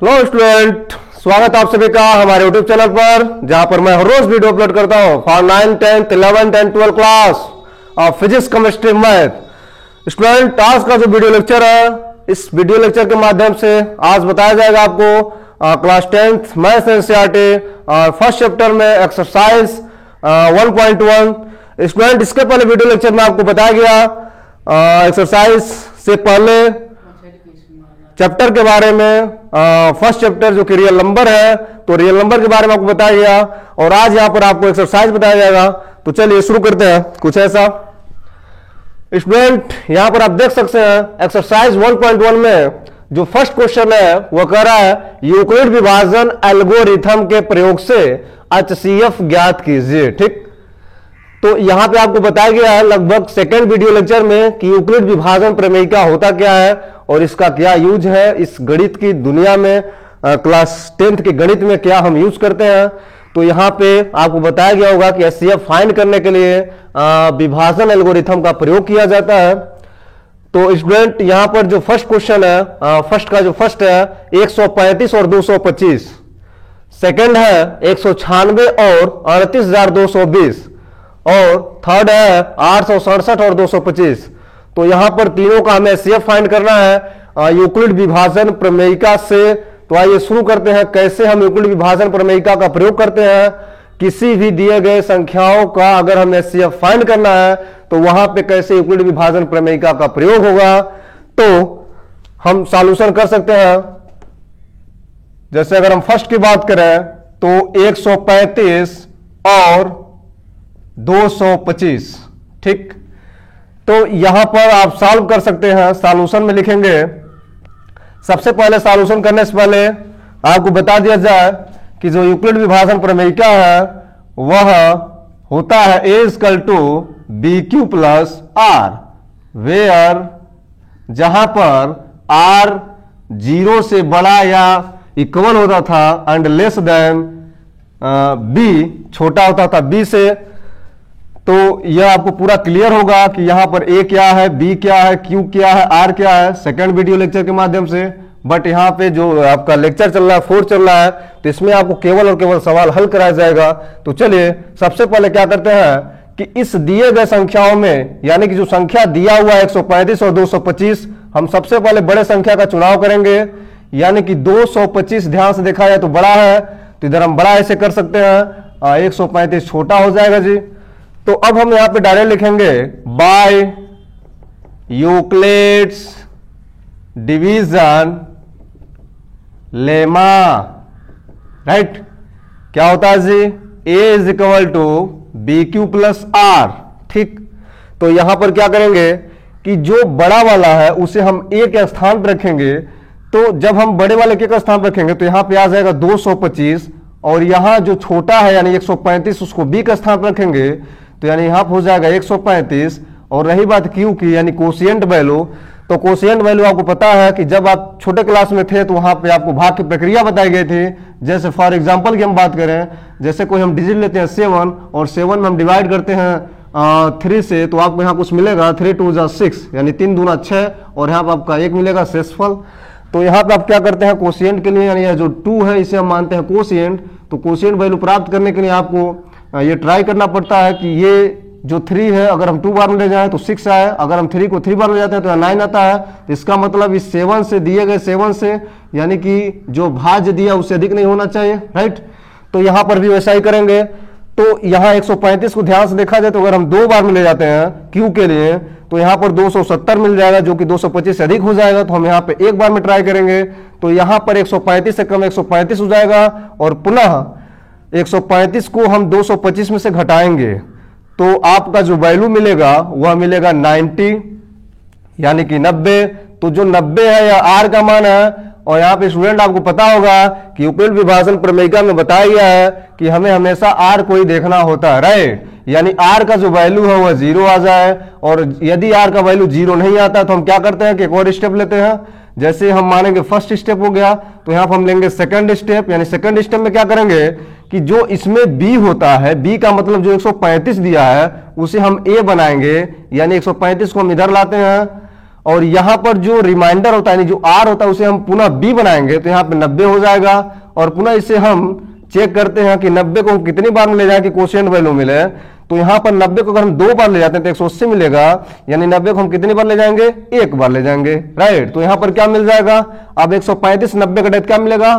Hello student, स्वागत है आप सभी का हमारे यूट्यूब चैनल पर, जहां पर मैं हर रोज वीडियो अपलोड करता हूं for 9th 10th 11th and 12th class of physics chemistry math. Student, आज का जो वीडियो लेक्चर है, इस वीडियो लेक्चर के माध्यम से आज बताया जाएगा आपको क्लास 10th मैथ्स एनसीईआरटी और फर्स्ट चैप्टर में एक्सरसाइज 1.1। स्टूडेंट, इसके पहले वीडियो लेक्चर में आपको बताया गया एक्सरसाइज से पहले चैप्टर के बारे में, फर्स्ट चैप्टर जो कि रियल नंबर है, तो रियल नंबर के बारे में आपको बताया गया और आज यहां पर आपको एक्सरसाइज बताया जाएगा। तो चलिए शुरू करते हैं। कुछ ऐसा स्टूडेंट, यहां पर आप देख सकते हैं एक्सरसाइज 1.1 में जो फर्स्ट क्वेश्चन है वह कह रहा है यूक्लिड विभाजन एल्गोरिथम के प्रयोग से HCF ज्ञात कीजिए। ठीक, तो यहां पे आपको बताया गया है लगभग सेकेंड वीडियो लेक्चर में कि यूक्लिड विभाजन प्रमेय का होता क्या है और इसका क्या यूज है इस गणित की दुनिया में, क्लास 10th के गणित में क्या हम यूज करते हैं। तो यहां पे आपको बताया गया होगा कि HCF फाइंड करने के लिए विभाजन एल्गोरिथम का प्रयोग किया जाता है। तो स्टूडेंट, यहां पर जो फर्स्ट क्वेश्चन है, फर्स्ट का जो फर्स्ट है 135 और 225, सेकेंड है 196 और 38,220 और थर्ड है 867 और 225। तो यहां पर तीनों का हमें HCF फाइंड करना है यूक्लिड विभाजन प्रमेयिका से। तो आइए शुरू करते हैं कैसे हम यूक्लिड विभाजन प्रमेयिका का प्रयोग करते हैं। किसी भी दिए गए संख्याओं का अगर हमें HCF फाइंड करना है तो वहां पे कैसे यूक्लिड विभाजन प्रमेयिका का प्रयोग होगा, तो हम सॉल्यूशन कर सकते हैं। जैसे अगर हम फर्स्ट की बात करें तो 135 और 225। ठीक, तो यहां पर आप सॉल्व कर सकते हैं। सॉल्यूशन में लिखेंगे, सबसे पहले सॉल्यूशन करने से पहले आपको बता दिया जाए कि जो यूक्लिड विभाजन प्रमेयिका है वह होता है A = BQ + R, वेयर जहां पर R 0 से बड़ा या इक्वल होता था एंड लेस देन B, छोटा होता था B से। तो यह आपको पूरा क्लियर होगा कि यहां पर A क्या है, B क्या है, Q क्या है, R क्या है, सेकंड वीडियो लेक्चर के माध्यम से। बट यहां पे जो आपका लेक्चर चल रहा है 4 चल रहा है, तो इसमें आपको केवल और केवल सवाल हल कराया जाएगा। तो चलिए सबसे पहले क्या करते हैं कि इस दिए गए संख्याओं में, यानी कि जो संख्या दिया हुआ है 135 और 225, हम सबसे पहले बड़े संख्या का चुनाव करेंगे। यानी कि 225 ध्यान से देखा जाए तो बड़ा है, तो इधर हम बड़ा ऐसे कर सकते हैं, 135 छोटा हो जाएगा जी। तो अब हम यहां पे डायरेक्ट लिखेंगे by Euclid's division lemma. Right, क्या होता है जी, A = BQ + R। ठीक, तो यहां पर क्या करेंगे कि जो बड़ा वाला है उसे हम A के स्थान पर रखेंगे। तो जब हम बड़े वाले के स्थान पर रखेंगे तो यहां पे आ जाएगा 225 और यहां जो छोटा है यानी 135 उसको B का स्थान पर रखेंगे, तो यानी यहां पर हो जाएगा 135। और रही बात Q की यानी कोशिएंट वैल्यू, तो कोशिएंट वैल्यू आपको पता है कि जब आप छोटे क्लास में थे तो वहां पे आपको भाग की प्रक्रिया बताई गई थी। जैसे फॉर एग्जांपल की हम बात करें, जैसे कोई हम डिजिट लेते हैं 7 और 7 में हम डिवाइड करते हैं 3 से, तो आपको यहाँ कुछ मिलेगा 3 × 2 = 6, यानी 3 दूना 6 और यहाँ पर आपका 1 मिलेगा शेषफल। तो यहाँ पे आप क्या करते हैं कोशिएंट के लिए, यानी यह जो 2 है इसे हम मानते हैं कोशिएंट। तो कोशिएंट वैल्यू प्राप्त करने के लिए आपको ये ट्राई करना पड़ता है कि ये जो 3 है अगर हम 2 बार में ले जाएं तो 6 आए, अगर हम 3 को 3 बार ले जाते हैं तो 9 आता है। तो इसका मतलब इस 7 से, दिए गए 7 से, यानी कि जो भाज्य दिया उससे अधिक नहीं होना चाहिए। राइट, तो यहां पर भी वैसा ही करेंगे। तो यहां 135 को ध्यान से देखा जाए तो अगर हम 2 बार में ले जाते हैं Q के लिए तो यहां पर 270 मिल जाएगा, जो कि 225 से अधिक हो जाएगा। तो हम यहां पे एक बार में ट्राई करेंगे, तो यहां पर 135 से कम 135 हो जाएगा और पुनः 135 को हम 225 में से घटाएंगे तो आपका जो वैल्यू मिलेगा वह मिलेगा 90, यानी कि 90। तो जो 90 है यह R का मान है। और यहाँ पे स्टूडेंट आपको पता होगा कि यूक्लिड विभाजन प्रमेयिका में बताया गया है कि हमें हमेशा R को ही देखना होता है। राइट, यानी R का जो वैल्यू है वह 0 आ जाए। और यदि R का वैल्यू 0 नहीं आता तो हम क्या करते हैं कि एक और स्टेप लेते हैं। जैसे हम मानेंगे फर्स्ट स्टेप हो गया, तो यहाँ पर हम लेंगे सेकंड स्टेप। यानी सेकंड स्टेप में क्या करेंगे कि जो इसमें B होता है, B का मतलब जो 135 दिया है उसे हम A बनाएंगे, यानी 135 को हम इधर लाते हैं और यहां पर जो रिमाइंडर होता है यानी जो आर होता है उसे हम पुनः बी बनाएंगे तो यहां पे 90 हो जाएगा। और पुनः इसे हम चेक करते हैं कि 90 को हम कितनी बार में ले जाए कि कोशिएंट वैल्यू मिले। तो यहां पर 90 को अगर हम 2 बार ले जाते हैं तो 180 मिलेगा, यानी 90 को हम कितनी बार ले जाएंगे, 1 बार ले जाएंगे, राइट। तो यहां पर क्या मिल जाएगा, अब 135 90 का डेथ क्या मिलेगा,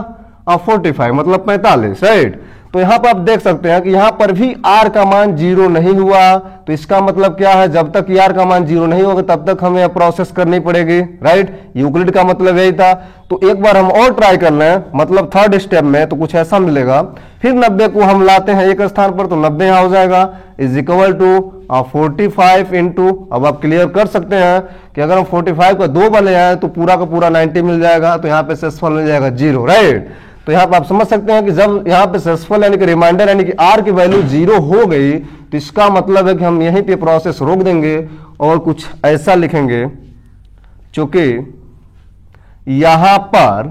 45 मतलब 45, राइट। तो यहां पर आप देख सकते हैं कि यहां पर भी आर का मान 0 नहीं हुआ। तो इसका मतलब क्या है, जब तक आर का मान 0 नहीं होगा तब तक हमें प्रोसेस करनी पड़ेगी, राइट। यूक्लिड का मतलब यही था। तो एक बार हम और ट्राई कर लें, मतलब थर्ड स्टेप में, तो कुछ ऐसा मिलेगा। फिर 90 को हम लाते हैं एक स्थान पर तो 90 यहां हो जाएगा इज इक्वल टू 45 इंटू, अब आप क्लियर कर सकते हैं कि अगर हम 45 का 2 बार ले आए तो पूरा का पूरा 90 मिल जाएगा। तो यहाँ पे शेषफल मिल जाएगा 0, राइट। तो यहाँ पे आप समझ सकते हैं कि जब यहाँ पे शेषफल यानी कि रिमाइंडर यानी कि आर की वैल्यू 0 हो गई तो इसका मतलब है कि हम यहीं पे प्रोसेस रोक देंगे और कुछ ऐसा लिखेंगे, चूंकि यहां पर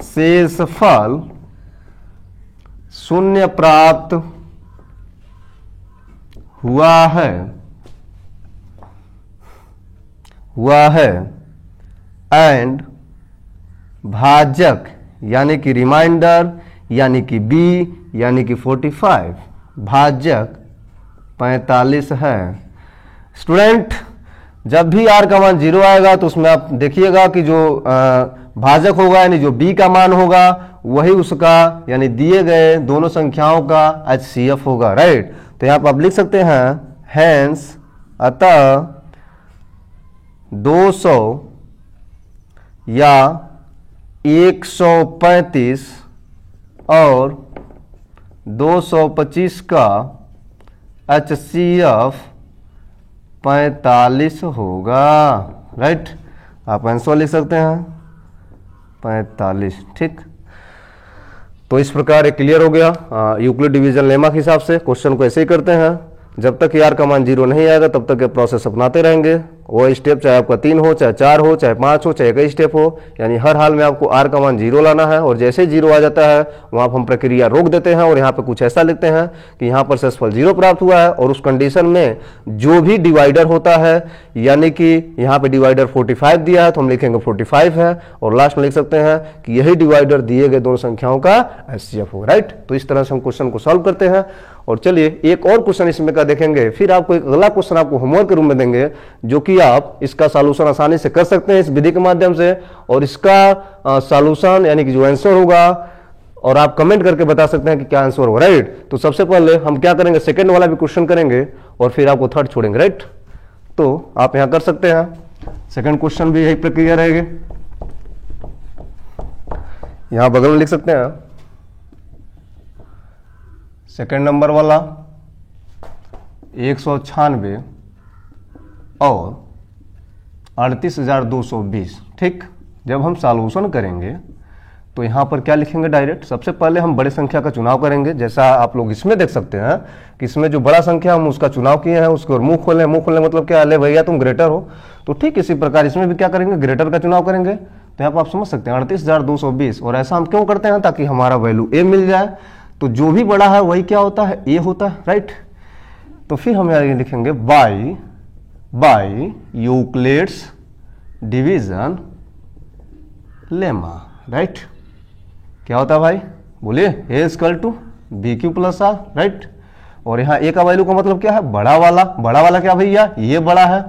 शेषफल 0 प्राप्त हुआ है एंड भाजक यानी कि रिमाइंडर यानी कि बी यानी कि 45 भाजक 45 है। स्टूडेंट, जब भी आर का मान 0 आएगा तो उसमें आप देखिएगा कि जो भाजक होगा यानी जो बी का मान होगा वही उसका यानी दिए गए दोनों संख्याओं का HCF होगा, राइट। तो यहां पर आप लिख सकते हैं हेंस अतः 200 या 135 और 225 का HCF 45 होगा, राइट। आप आंसर लिख सकते हैं 45, ठीक। तो इस प्रकार एक क्लियर हो गया यूक्लिड डिवीजन लेमा के हिसाब से। क्वेश्चन को ऐसे ही करते हैं, जब तक आर का मान 0 नहीं आएगा तब तक ये प्रोसेस अपनाते रहेंगे। वो स्टेप चाहे आपका 3 हो, चाहे 4 हो, चाहे 5 हो, चाहे कई स्टेप हो, यानी हर हाल में आपको आर का मान 0 लाना है। और जैसे 0 आ जाता है वहां हम प्रक्रिया रोक देते हैं और यहाँ पे कुछ ऐसा लिखते हैं कि यहाँ पर शेषफल 0 प्राप्त हुआ है और उस कंडीशन में जो भी डिवाइडर होता है, यानी कि यहाँ पे डिवाइडर 45 दिया है तो हम लिखेंगे 45 है और लास्ट में लिख सकते हैं कि यही डिवाइडर दिए गए दोनों संख्याओं का HCF होगा, राइट। तो इस तरह से हम क्वेश्चन को सॉल्व करते हैं। और चलिए एक और क्वेश्चन इसमें का देखेंगे, फिर आपको एक अगला क्वेश्चन आपको होमवर्क के रूप में देंगे जो कि आप इसका सॉल्यूशन आसानी से कर सकते हैं इस विधि के माध्यम से। और इसका सॉल्यूशन यानी कि जो आंसर होगा और आप कमेंट करके बता सकते हैं कि क्या आंसर होगा, राइट। तो सबसे पहले हम क्या करेंगे, सेकंड वाला भी क्वेश्चन करेंगे और फिर आपको थर्ड छोड़ेंगे, राइट। तो आप यहां कर सकते हैं, सेकंड क्वेश्चन भी यही प्रक्रिया रहेगी। यहां बगल में लिख सकते हैं सेकंड नंबर वाला 196 और 38,220, ठीक। जब हम सॉल्यूशन करेंगे तो यहां पर क्या लिखेंगे डायरेक्ट, सबसे पहले हम बड़े संख्या का चुनाव करेंगे। जैसा आप लोग इसमें देख सकते हैं कि इसमें जो बड़ा संख्या हम उसका चुनाव किए हैं उसको मुंह खोलें। मुंह खोलने मतलब क्या, ले भैया तुम ग्रेटर हो। तो ठीक इसी प्रकार इसमें भी क्या करेंगे, ग्रेटर का चुनाव करेंगे। तो यहाँ पर आप समझ सकते हैं 38,220, और ऐसा हम क्यों करते हैं, ताकि हमारा वैल्यू ए मिल जाए। तो जो भी बड़ा है वही क्या होता है, ए होता है, राइट। तो फिर हम यहाँ लिखेंगे by Euclid's division lemma, right. क्या होता है भाई, बोलिए, a equal to b q plus r, right. और यहाँ ए का वैल्यू का मतलब क्या है, बड़ा वाला क्या भैया, ये बड़ा है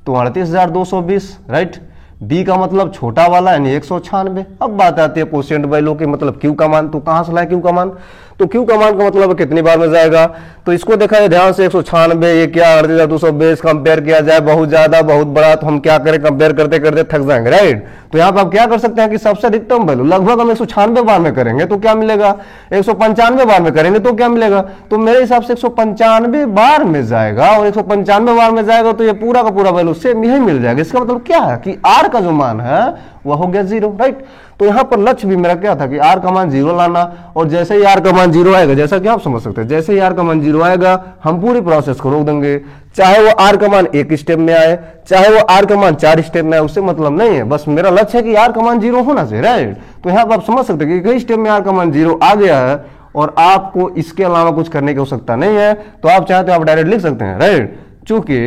तो 38,220, राइट। बी का मतलब छोटा वाला यानी 196। अब बात आती है कोशिएंट वैल्यू की, मतलब क्यू का मान। तो कहां से लाए क्यू का मान, तो क्यू का मान का मतलब कितनी बार में जाएगा। तो इसको देखा है ध्यान से, 196 ये क्या 38,220 कंपेयर किया जाए, बहुत ज्यादा बहुत बड़ा, तो हम क्या करें, कंपेयर करते करते थक जाएंगे, राइट। तो यहाँ पर आप क्या कर सकते हैं कि सबसे अधिकतम वैल्यू लगभग हम 196 बार में करेंगे तो क्या मिलेगा, 195 बार में करेंगे तो क्या मिलेगा। तो मेरे हिसाब से 195 बार में जाएगा, और 195 बार में जाएगा तो ये पूरा का पूरा वैल्यू सेम यही मिल जाएगा। इसका मतलब क्या है कि आर का जो मान है वह हो गया 0, राइट। तो यहां पर लक्ष्य भी मेरा क्या था कि आर का मान 0 लाना, और जैसे ही आर का मान 0 आएगा, जैसा कि आप समझ सकते हैं, जैसे ही आर का मान 0 आएगा हम पूरी प्रोसेस को रोक देंगे। चाहे वो आर का मान एक स्टेप में आए, चाहे वो आर का मान 4 स्टेप में आए, उससे मतलब नहीं है। बस मेरा लक्ष्य है कि आर का मान 0 होना चाहिए, राइट। तो यहां पर आप समझ सकते हैं कि कई स्टेप में आर का मान 0 आ गया है और आपको इसके अलावा कुछ करने की आवश्यकता नहीं है। तो आप चाहते हो आप डायरेक्ट लिख सकते हैं, राइट। चूंकि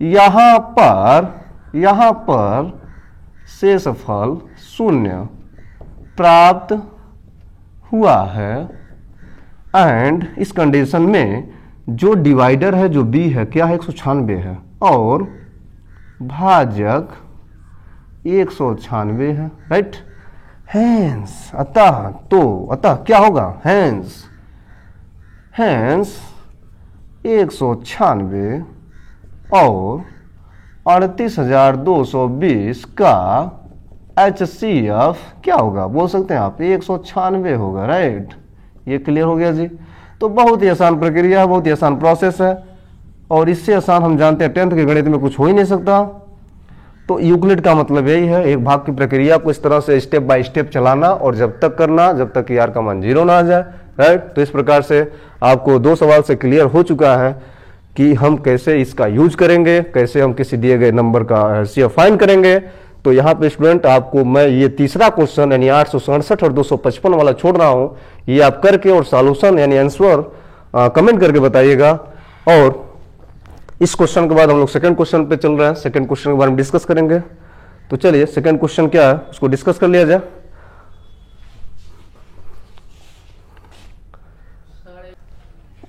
यहां पर यहां पर शेषफल 0 प्राप्त हुआ है। एंड इस कंडीशन में जो डिवाइडर है जो b है क्या है 196 है और भाजक 196 है, राइट। हेंस अतः क्या होगा, हेंस 196 और 38,220 का HCF क्या होगा, बोल सकते हैं आप 196 होगा, राइट। ये क्लियर हो गया जी। तो बहुत ही आसान प्रक्रिया है, बहुत ही आसान प्रोसेस है और इससे आसान हम जानते हैं 10th के गणित में कुछ हो ही नहीं सकता। तो यूक्लिड का मतलब यही है, एक भाग की प्रक्रिया को इस तरह से स्टेप बाय स्टेप चलाना और जब तक करना जब तक कि r का मान 0 ना आ जाए, राइट। तो इस प्रकार से आपको 2 सवाल से क्लियर हो चुका है कि हम कैसे इसका यूज करेंगे, कैसे हम किसी दिए गए नंबर का HCF फाइंड करेंगे। तो यहाँ पे स्टूडेंट आपको मैं ये तीसरा क्वेश्चन यानी 867 और 255 वाला छोड़ रहा हूँ, ये आप करके और सॉल्यूशन यानी आंसर कमेंट करके बताइएगा। और इस क्वेश्चन के बाद हम लोग सेकंड क्वेश्चन पे चल रहे हैं, सेकंड क्वेश्चन के बारे में डिस्कस करेंगे। तो चलिए सेकंड क्वेश्चन क्या है उसको डिस्कस कर लिया जाए।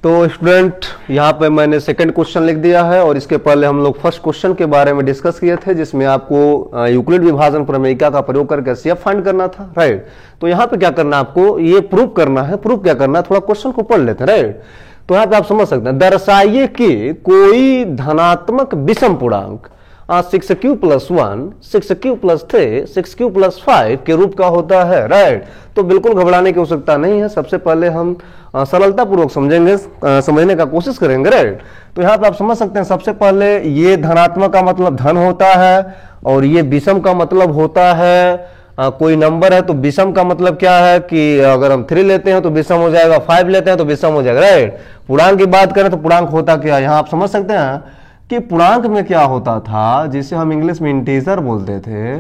तो स्टूडेंट यहाँ पे मैंने सेकंड क्वेश्चन लिख दिया है और इसके पहले हम लोग फर्स्ट क्वेश्चन के बारे में डिस्कस किए थे जिसमें आपको यूक्लिड विभाजन प्रमेयिका का प्रयोग करके HCF फाइंड करना था, राइट। तो यहाँ पे क्या करना है, आपको ये प्रूव करना है। प्रूव क्या करना है, थोड़ा क्वेश्चन को पढ़ लेते हैं, राइट। तो यहाँ पे आप समझ सकते हैं, दर्शाइए कि कोई धनात्मक विषम पूर्णांक 6q + 1, 6q + 3, 6q + 5 के रूप का होता है, राइट। तो बिल्कुल घबराने की आवश्यकता नहीं है। सबसे पहले हम सरलता पूर्वक समझेंगे, समझने का कोशिश करेंगे, राइट। तो यहाँ पे आप समझ सकते हैं, सबसे पहले ये धनात्मक का मतलब धन होता है और ये विषम का मतलब होता है कोई नंबर है। तो विषम का मतलब क्या है कि अगर हम 3 लेते हैं तो विषम हो जाएगा, 5 लेते हैं तो विषम हो जाएगा, राइट। पूर्णांक की बात करें तो पूर्णांक होता क्या है, यहाँ आप समझ सकते हैं कि पूर्णांक में क्या होता था, जिसे हम इंग्लिश में इंटीजर बोलते थे।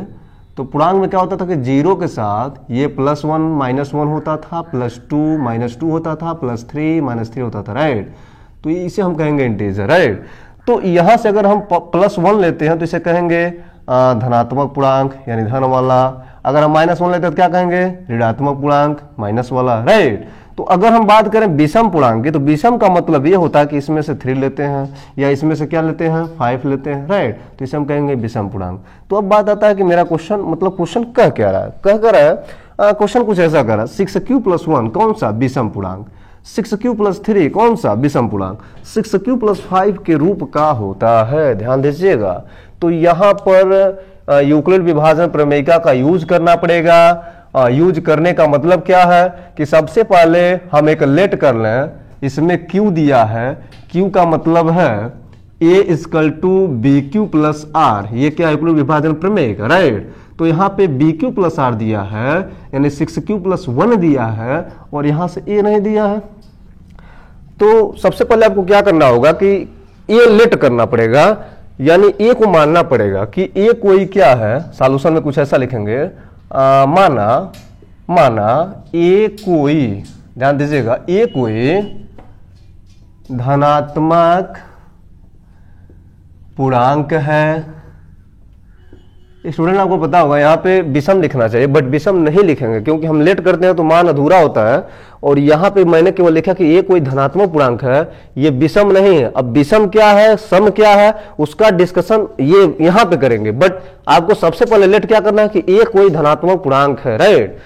तो पूर्णांक में क्या होता था कि 0 के साथ ये +1 -1 होता था, +2 -2 होता था, +3 -3 होता था, राइट। तो इसे हम कहेंगे इंटीजर, राइट। तो यहां से अगर हम +1 लेते हैं तो इसे कहेंगे धनात्मक पूर्णांक यानी धन वाला। अगर हम -1 लेते हैं तो क्या कहेंगे, ऋणात्मक पूर्णांक माइनस वाला, राइट। तो अगर हम बात करें विषम पूर्णांक की तो विषम का मतलब ये होता है कि इसमें से 3 लेते हैं या इसमें से क्या लेते हैं 5 लेते हैं, राइट। तो इसे हम कहेंगे विषम पूर्णांक। तो अब बात आता है कि मेरा क्वेश्चन मतलब क्वेश्चन कह क्या रहा है, कह रहा है क्वेश्चन कुछ ऐसा कर रहा है, 6q + 1 कौन सा विषम पूर्णांक, 6q + 3 कौन सा विषम पूर्णांक, 6q + 5 के रूप का होता है। ध्यान दीजिएगा। तो यहाँ पर यूक्लिड विभाजन प्रमेयिका का यूज करना पड़ेगा। यूज करने का मतलब क्या है कि सबसे पहले हम एक लेट कर लें, इसमें q दिया है, q का मतलब है a = bq + r। ये क्या यूक्लिड विभाजन प्रमेयिका, राइट। तो यहाँ पे bq + r दिया है यानी 6q + 1 दिया है और यहां से a नहीं दिया है। तो सबसे पहले आपको क्या करना होगा कि a लेट करना पड़ेगा यानी a को मानना पड़ेगा कि a कोई क्या है। सॉल्यूशन में कुछ ऐसा लिखेंगे, माना a कोई, ध्यान दीजिएगा, a कोई धनात्मक पूर्णांक है। स्टूडेंट आपको पता होगा यहाँ पे विषम लिखना चाहिए बट विषम नहीं लिखेंगे क्योंकि हम लेट करते हैं तो मान अधूरा होता है। और यहाँ पे मैंने केवल लिखा कि ये कोई धनात्मक पूर्णांक है, ये विषम नहीं है। अब विषम क्या है, सम क्या है, उसका डिस्कशन ये यहाँ पे करेंगे, बट आपको सबसे पहले लेट क्या करना है कि ये कोई धनात्मक पूर्णांक है, राइट।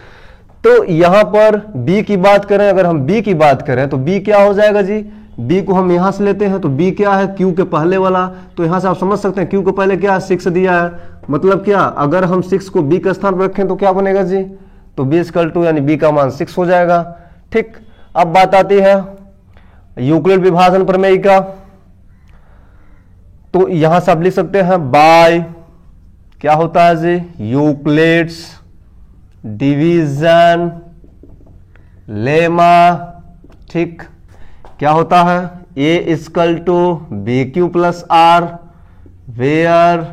तो यहाँ पर b की बात करें, अगर हम b की बात करें तो b क्या हो जाएगा जी, b को हम यहां से लेते हैं तो b क्या है, q के पहले वाला। तो यहां से आप समझ सकते हैं q के पहले क्या है, 6 दिया है। मतलब क्या, अगर हम 6 को b के स्थान पर रखें तो क्या बनेगा जी, तो b = यानी b का मान 6 हो जाएगा, ठीक। अब बात आती है यूक्लिड विभाजन प्रमेयिका। तो यहां से आप लिख सकते हैं बाय क्या होता है जी, यूक्लिड्स डिवीजन लेमा, ठीक। क्या होता है, a = bq + r where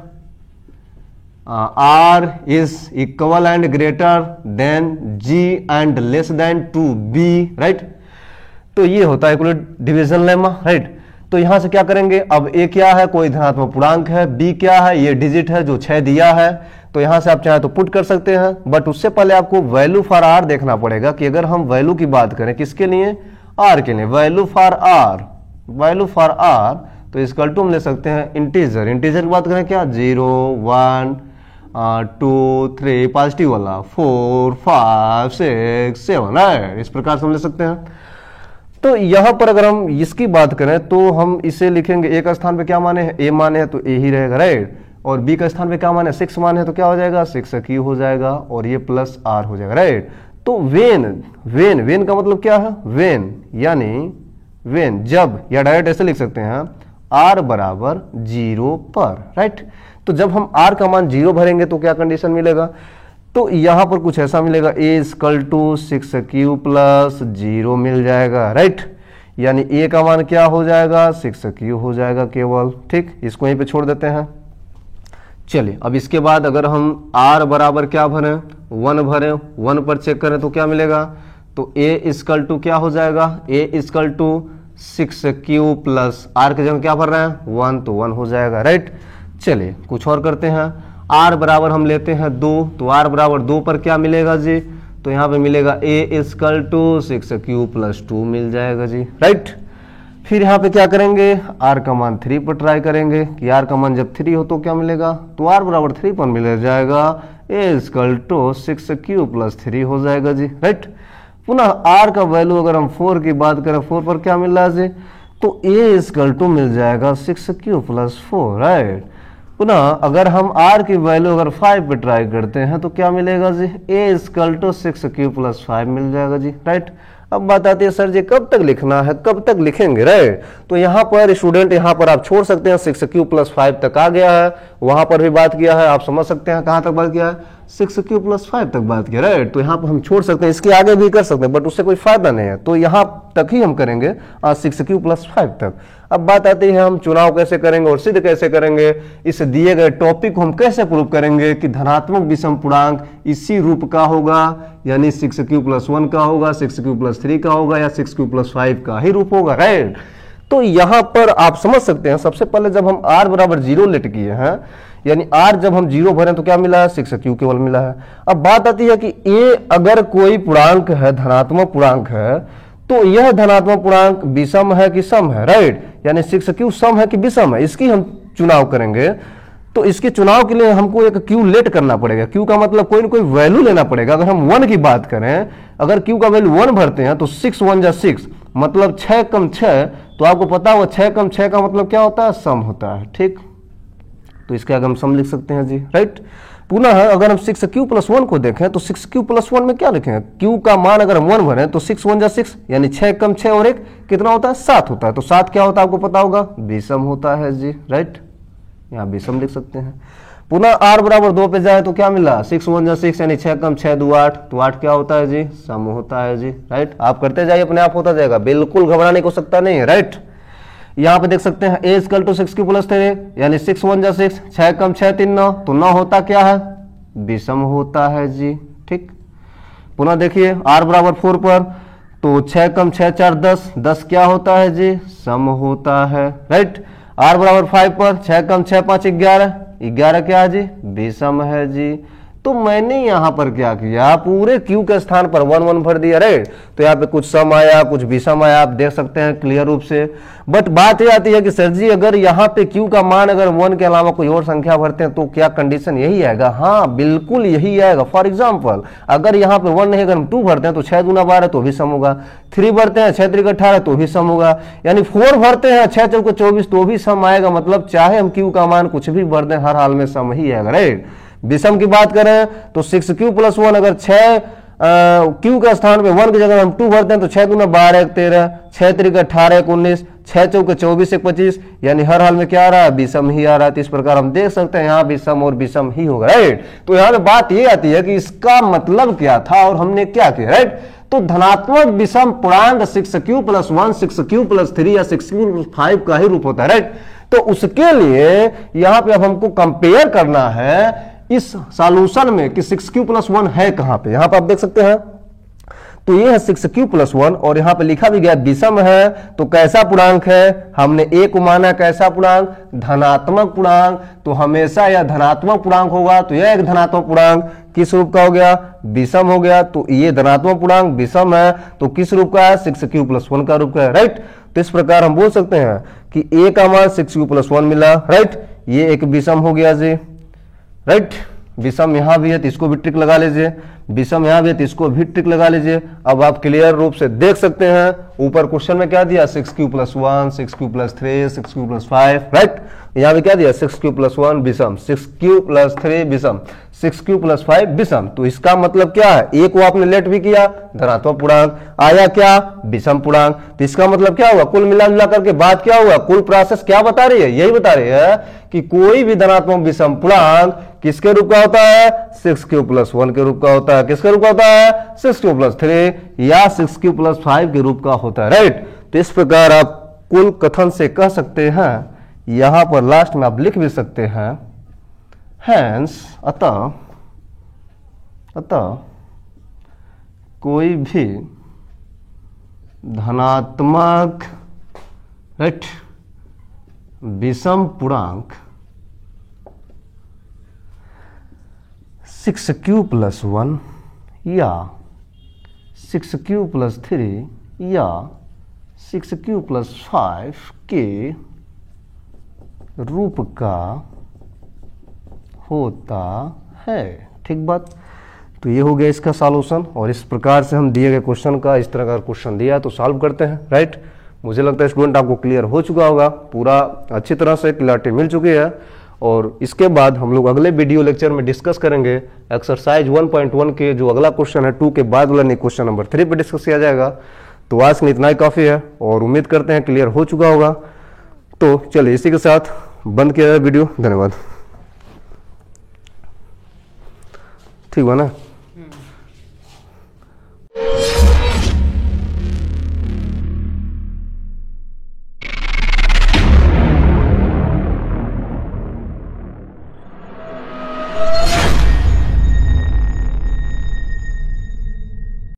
r is equal and greater than g and less than 2b, right. तो ये होता है यूक्लिड डिवीजन लेमा, राइट। तो यहां से क्या करेंगे, अब ए क्या है, कोई धनात्मक पूर्णांक है, बी क्या है, ये डिजिट है जो 6 दिया है, तो यहां से आप चाहे तो पुट कर सकते हैं, बट उससे पहले आपको वैल्यू फॉर आर देखना पड़ेगा कि अगर हम वैल्यू की बात करें किसके लिए, आर के लिए, वैल्यू फॉर आर तो इसका टू हम ले सकते हैं इंटीजर की बात करें क्या, 0 1 2 3 पॉजिटिव वाला 4 5 6 7 है, इस प्रकार से हम ले सकते हैं। तो यहां पर अगर हम इसकी बात करें तो हम इसे लिखेंगे, ए का स्थान पे क्या माने हैं, ए माने है तो ए ही रहेगा, राइट, और बी का स्थान पे क्या माने 6 माने है तो क्या हो जाएगा 6 क्यू हो जाएगा, और ये प्लस आर हो जाएगा, राइट। तो वेन का मतलब क्या है, वेन यानी वेन जब, या डायरेक्ट ऐसे लिख सकते हैं आर बराबर 0 पर, राइट। तो जब हम आर का मान 0 भरेंगे तो क्या कंडीशन मिलेगा, तो यहां पर कुछ ऐसा मिलेगा, ए इक्वल टू 6q प्लस 0 मिल जाएगा, राइट, यानी ए का मान क्या हो जाएगा 6q हो जाएगा केवल, ठीक, इसको यहीं पे छोड़ देते हैं। चलिए अब इसके बाद अगर हम r बराबर क्या भरें 1 भरें, 1 पर चेक करें तो क्या मिलेगा, तो a इक्वल टू क्या हो जाएगा, a equal to 6q plus r के जगह क्या भर रहे हैं 1, तो 1 हो जाएगा, राइट। चलिए कुछ और करते हैं, r बराबर हम लेते हैं 2, तो r बराबर 2 पर क्या मिलेगा जी, तो यहाँ पे मिलेगा a equal to 6q plus 2 मिल जाएगा जी, राइट। फिर यहाँ पे क्या करेंगे, r का मान 3 पर ट्राई करेंगे कि r का मान जब 3 हो तो क्या मिलेगा, तो r बराबर 3 पर मिल जाएगा, a equal to 6q plus 3 हो जाएगा जी, राइट। पुनः r का वैल्यू अगर हम 4 की बात करें, 4 पर क्या मिल रहा है जी, तो a इक्वल टू मिल जाएगा 6q प्लस 4, राइट। पुनः अगर हम r की वैल्यू अगर 5 पे ट्राई करते हैं तो क्या मिलेगा जी, a equal to 6q plus 5 मिल जाएगा जी, राइट। अब बात आती है सर जी कब तक लिखना है, कब तक लिखेंगे, राइट। तो यहाँ पर स्टूडेंट यहाँ पर आप छोड़ सकते हैं, 6q प्लस 5 तक आ गया है, वहां पर भी बात किया है, आप समझ सकते हैं कहां तक बात किया है, 6q प्लस 5 तक बात किया, राइट। तो यहाँ पर हम छोड़ सकते हैं, इसके आगे भी कर सकते हैं बट उससे कोई फायदा नहीं है, तो यहाँ तक ही हम करेंगे 6q प्लस 5 तक। अब बात आती है हम चुनाव कैसे करेंगे और सिद्ध कैसे करेंगे, इस दिए गए टॉपिक को हम कैसे प्रूव करेंगे कि धनात्मक विषम पूर्णांक इसी रूप का होगा, यानी 6q प्लस 1 का होगा, 6q प्लस 3 का होगा, या 6q प्लस 5 का ही रूप होगा, राइट। तो यहां पर आप समझ सकते हैं, सबसे पहले जब हम r बराबर 0 लेट किए हैं, यानी r जब हम 0 भरें तो क्या मिला है 6q केवल मिला है। अब बात आती है कि a अगर कोई पूर्णांक है, धनात्मक पूर्णांक है, तो यह धनात्मक पूर्णांक विषम है कि सम है, राइट, यानी 6q सम है कि विषम है, इसकी हम चुनाव करेंगे। तो इसके चुनाव के लिए हमको एक q लेट करना पड़ेगा, q का मतलब कोई ना कोई वैल्यू लेना पड़ेगा। अगर हम 1 की बात करें, अगर q का वैल्यू 1 भरते हैं तो 6 1 जा 6 मतलब 6 कम 6, तो आपको पता होगा 6 कम 6 का मतलब क्या होता है, सम होता है, ठीक। तो इसके आगे हम सम लिख सकते हैं जी, राइट। पुनः अगर हम 6q प्लस 1 को देखें तो 6q प्लस 1 में क्या लिखें, q का मान अगर हम 1 भरें तो 6 1 जा 6 यानी 6 कम 6 और 1 कितना होता है 7 होता है। तो 7 क्या होता है आपको पता होगा, विषम होता है जी, राइट, यहाँ विषम लिख सकते हैं। पुनः r बराबर 2 पे जाए तो क्या मिला, 6 1 जा 6 यानी 6 कम 6 2 8, तो 8 क्या होता है जी, सम होता है जी, राइट। आप करते जाइए अपने आप होता जाएगा, बिल्कुल घबराने को सकता नहीं है, राइट। यहाँ पे देख सकते हैं a equal to 6q plus 3 यानी 6 1 जा 6, 6 कम 6 3 9, तो 9 होता क्या है, विषम होता है जी, ठीक। पुनः देखिए r बराबर 4 पर, तो 6 कम 6 4 10, 10 क्या होता है जी, सम होता है, राइट। r बराबर 5 पर 6 कम 6 5 11, 11 क्या है जी, विषम है जी। तो मैंने यहां पर क्या किया, पूरे q के स्थान पर 1 1 भर दिया, राइट। तो यहाँ पे कुछ सम आया कुछ विषम आया, आप देख सकते हैं क्लियर रूप से। बट बात ये आती है कि सर जी अगर यहाँ पे q का मान अगर 1 के अलावा कोई और संख्या भरते हैं तो क्या कंडीशन यही आएगा, हाँ बिल्कुल यही आएगा। फॉर एग्जाम्पल अगर यहाँ पे 1 नहीं, अगर हम 2 भरते हैं तो 6 दूना 12 तो भी सम होगा, 3 भरते हैं 6 3 18 तो भी सम होगा, यानी 4 भरते हैं 6 चौके 24 तो भी सम आएगा। मतलब चाहे हम q का मान कुछ भी भर दें हर हाल में सम ही आएगा, राइट। विषम की बात करें तो 6q प्लस 1 अगर 6 q का स्थान पे 1 की जगह हम 2 भरते हैं तो 6 दूना 12 13, 6 3 18 19, 6 चौके 24 25, यानी हर हाल में क्या आ रहा है, विषम ही आ रहा है। तो इस प्रकार हम देख सकते हैं यहाँ विषम और विषम ही होगा, राइट। तो यहाँ पे बात ये आती है कि इसका मतलब क्या था और हमने क्या किया, राइट। तो धनात्मक विषम पूर्णांक 6q प्लस 1 6q प्लस 3 या 6q प्लस 5 का ही रूप होता है, राइट। तो उसके लिए यहाँ पे अब हमको कंपेयर करना है इस सॉल्यूशन में कि 6q प्लस 1 है कहां पे, यहां पे आप देख सकते हैं। तो ये है 6q+1 और यहां पे लिखा भी गया विषम है, तो कैसा पूर्णांक है, हमने a को माना कैसा पूर्णांक, धनात्मक पूर्णांक, तो हमेशा यह धनात्मक पूर्णांक होगा, तो यह एक धनात्मक पूर्णांक किस रूप का हो गया, विषम हो गया। तो ये धनात्मक पूर्णांक विषम है, तो किस रूप का है, 6q+1 का रूप का है, राइट। तो इस प्रकार हम बोल सकते हैं कि a का मान 6q+1 मिला, राइट, ये एक विषम हो गया जी, राइट। विषम यहां भी है तो इसको भी ट्रिक लगा लीजिए, विषम यहां भी है तो इसको भी ट्रिक लगा लीजिए। अब आप क्लियर रूप से देख सकते हैं ऊपर क्वेश्चन में क्या दिया, 6q+1, 6q+3, 6q+5, राइट। यहां भी क्या दिया, 6q+1 विषम, 6q+3 विषम, 6q+5 विषम। तो इसका मतलब क्या है, एक को आपने लेट भी किया धनात्मक पूर्णांक, आया क्या, विषम पूर्णांक। तो इसका मतलब क्या हुआ, कुल मिला जुला करके बात क्या हुआ, कुल प्रोसेस क्या बता रही है, यही बता रही है कि कोई भी धनात्मक विषम पूर्णांक किसके रूप का होता है, 6q+1 के रूप का होता है, किसके रूप का होता है, 6q+3 या 6q+5 के रूप का होता है, राइट। तो इस प्रकार आप कुल कथन से कह सकते हैं, यहां पर लास्ट में आप लिख भी सकते हैं, हैंस अतः कोई भी धनात्मक, राइट, विषम पूर्णांक 6q+1 या 6q+3 या 6q+5 के रूप का होता है, ठीक बात। तो ये हो गया इसका सॉल्यूशन, और इस प्रकार से हम दिए गए क्वेश्चन का, इस तरह का क्वेश्चन दिया तो सॉल्व करते हैं, राइट। मुझे लगता है स्टूडेंट आपको क्लियर हो चुका होगा, पूरा अच्छी तरह से क्लैरिटी मिल चुकी है। और इसके बाद हम लोग अगले वीडियो लेक्चर में डिस्कस करेंगे एक्सरसाइज 1.1 के जो अगला क्वेश्चन है 2 के बाद वाला, नहीं क्वेश्चन नंबर 3 पे डिस्कस किया जाएगा। तो आज के लिए इतना ही काफ़ी है और उम्मीद करते हैं क्लियर हो चुका होगा। तो चलिए इसी के साथ बंद किया जाए वीडियो, धन्यवाद, ठीक हुआ ना।